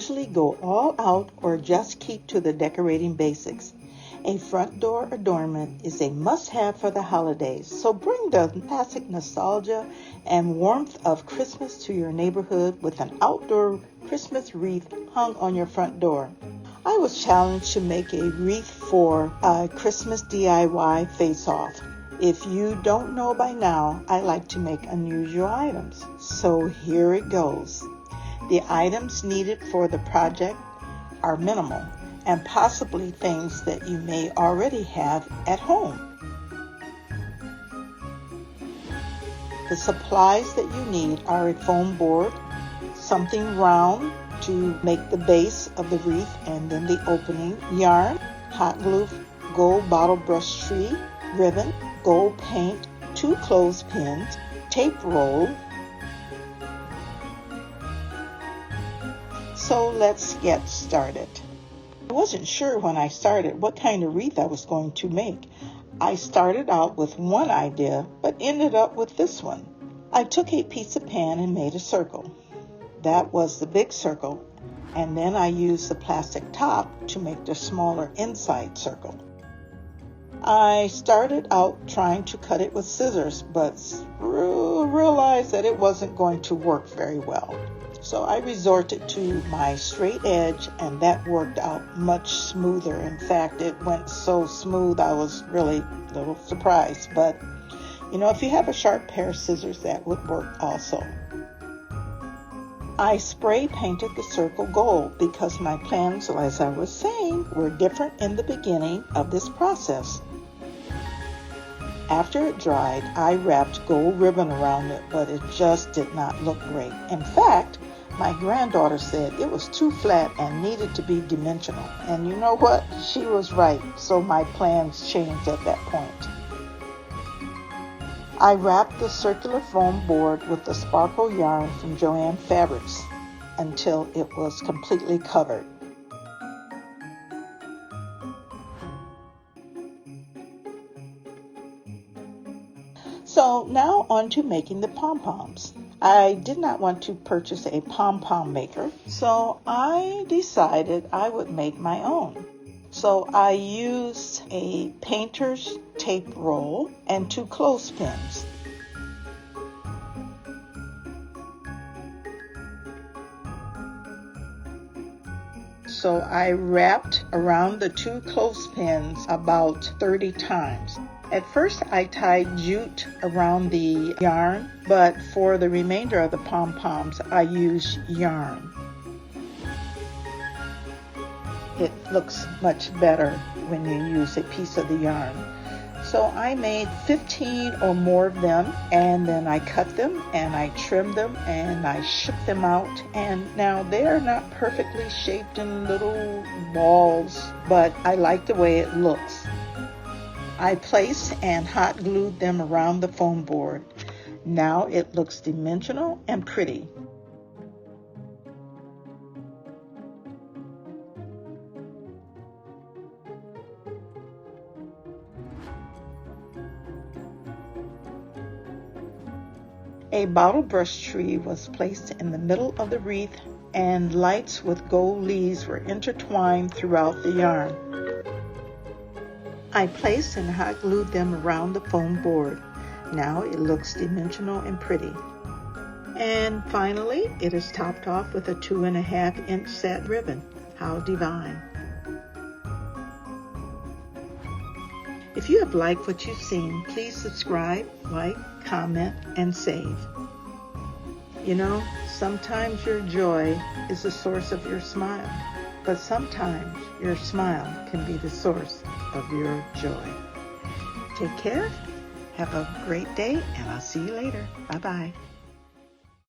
usually go all out or just keep to the decorating basics. A front door adornment is a must-have for the holidays, so bring the classic nostalgia and warmth of Christmas to your neighborhood with an outdoor Christmas wreath hung on your front door. I was challenged to make a wreath for a Christmas DIY face-off. If you don't know by now, I like to make unusual items, so here it goes. The items needed for the project are minimal and possibly things that you may already have at home. The supplies that you need are a foam board, something round to make the base of the wreath and then the opening, yarn, hot glue, gold bottle brush tree, ribbon, gold paint, 2 clothespins, tape roll. So let's get started. I wasn't sure when I started what kind of wreath I was going to make. I started out with one idea, but ended up with this one. I took a piece of pan and made a circle. That was the big circle, and then I used the plastic top to make the smaller inside circle. I started out trying to cut it with scissors, but realized that it wasn't going to work very well. So I resorted to my straight edge, and that worked out much smoother. In fact, it went so smooth I was really a little surprised. But, if you have a sharp pair of scissors, that would work also. I spray painted the circle gold because my plans, as I was saying, were different in the beginning of this process. After it dried, I wrapped gold ribbon around it, but it just did not look great. In fact, my granddaughter said it was too flat and needed to be dimensional. And you know what? She was right, so my plans changed at that point. I wrapped the circular foam board with the sparkle yarn from JoAnn Fabrics until it was completely covered. So now on to making the pom-poms. I did not want to purchase a pom-pom maker, so I decided I would make my own. So I used a painter's tape roll and 2 clothespins. So I wrapped around the 2 clothespins about 30 times. At first I tied jute around the yarn, but for the remainder of the pom-poms I used yarn. It looks much better when you use a piece of the yarn. So I made 15 or more of them, and then I cut them and I trimmed them and I shook them out. And now they are not perfectly shaped in little balls, but I like the way it looks. I placed and hot glued them around the foam board. Now it looks dimensional and pretty. A bottle brush tree was placed in the middle of the wreath, and lights with gold leaves were intertwined throughout the yarn. I placed and hot glued them around the foam board. Now it looks dimensional and pretty. And finally, it is topped off with a 2.5-inch satin ribbon. How divine. If you have liked what you've seen, please subscribe, like, comment, and save. Sometimes your joy is the source of your smile, but sometimes your smile can be the source of your joy. Take care, have a great day, and I'll see you later. Bye-bye.